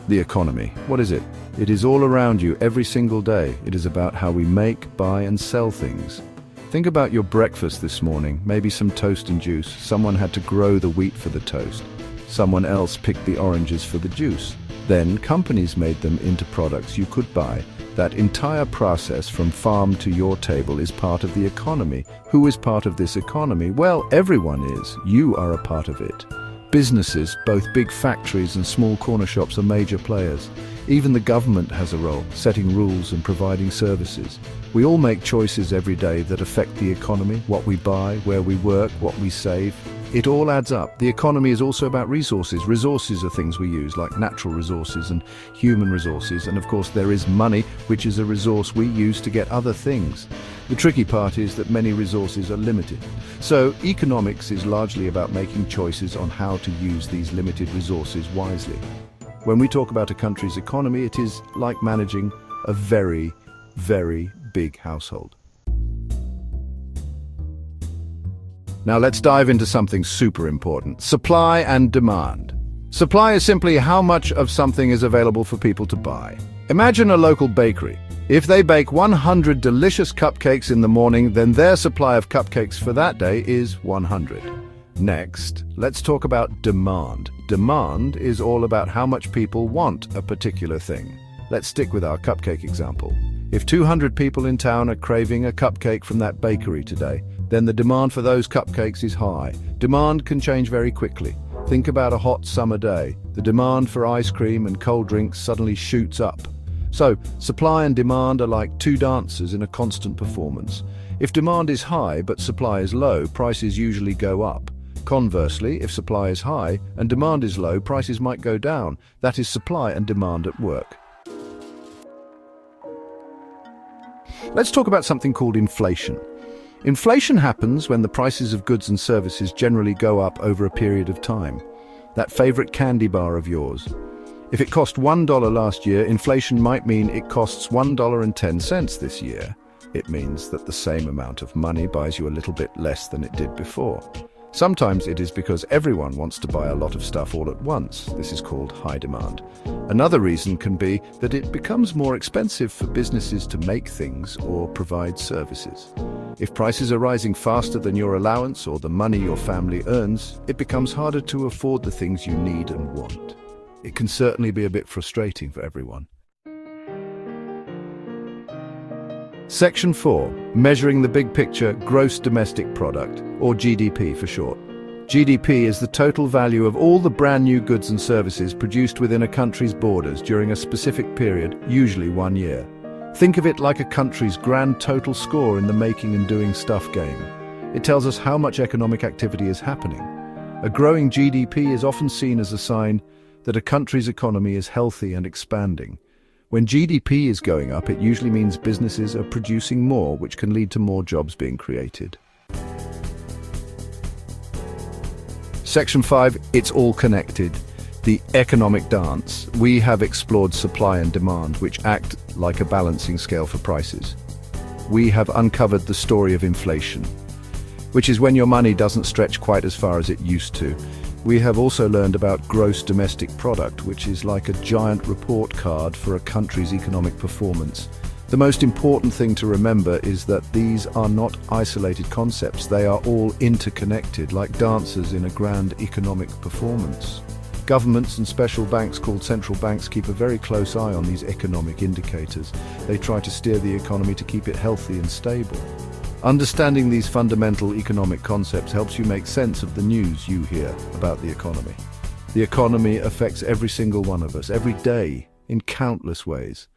The economy. What is it? It is all around you every single day. It is about how we make, buy, and sell things. Think about your breakfast this morning, maybe some toast and juice. Someone had to grow the wheat for the toast. Someone else picked the oranges for the juice. Then companies made them into products you could buy. That entire process from farm to your table is part of the economy. Who is part of this economy? Well, everyone is. You are a part of it. Businesses, both big factories and small corner shops, are major players. Even the government has a role, setting rules and providing services. We all make choices every day that affect the economy, what we buy, where we work, what we save. It all adds up. The economy is also about resources. Resources are things we use, like natural resources and human resources. And of course, there is money, which is a resource we use to get other things. The tricky part is that many resources are limited. So economics is largely about making choices on how to use these limited resources wisely. When we talk about a country's economy, it is like managing a very, very big household. Now let's dive into something super important: supply and demand. Supply is simply how much of something is available for people to buy. Imagine a local bakery. If they bake 100 delicious cupcakes in the morning, then their supply of cupcakes for that day is 100. Next, let's talk about demand. Demand is all about how much people want a particular thing. Let's stick with our cupcake example. If 200 people in town are craving a cupcake from that bakery today, then the demand for those cupcakes is high. Demand can change very quickly. Think about a hot summer day. The demand for ice cream and cold drinks suddenly shoots up. So, supply and demand are like two dancers in a constant performance. If demand is high but supply is low, prices usually go up. Conversely, if supply is high and demand is low, prices might go down. That is supply and demand at work. Let's talk about something called inflation. Inflation happens when the prices of goods and services generally go up over a period of time. That favorite candy bar of yours. If it cost $1 last year, inflation might mean it costs $1.10 this year. It means that the same amount of money buys you a little bit less than it did before. Sometimes it is because everyone wants to buy a lot of stuff all at once. This is called high demand. Another reason can be that it becomes more expensive for businesses to make things or provide services. If prices are rising faster than your allowance or the money your family earns, it becomes harder to afford the things you need and want. It can certainly be a bit frustrating for everyone. Section 4. Measuring the big picture, gross domestic product, or GDP for short. GDP is the total value of all the brand new goods and services produced within a country's borders during a specific period, usually 1 year. Think of it like a country's grand total score in the making and doing stuff game. It tells us how much economic activity is happening. A growing GDP is often seen as a sign that a country's economy is healthy and expanding. When GDP is going up, it usually means businesses are producing more, which can lead to more jobs being created. Section 5, it's all connected. The economic dance. We have explored supply and demand, which act like a balancing scale for prices. We have uncovered the story of inflation, which is when your money doesn't stretch quite as far as it used to. We have also learned about gross domestic product, which is like a giant report card for a country's economic performance. The most important thing to remember is that these are not isolated concepts. They are all interconnected, like dancers in a grand economic performance. Governments and special banks called central banks keep a very close eye on these economic indicators. They try to steer the economy to keep it healthy and stable. Understanding these fundamental economic concepts helps you make sense of the news you hear about the economy. The economy affects every single one of us, every day, in countless ways.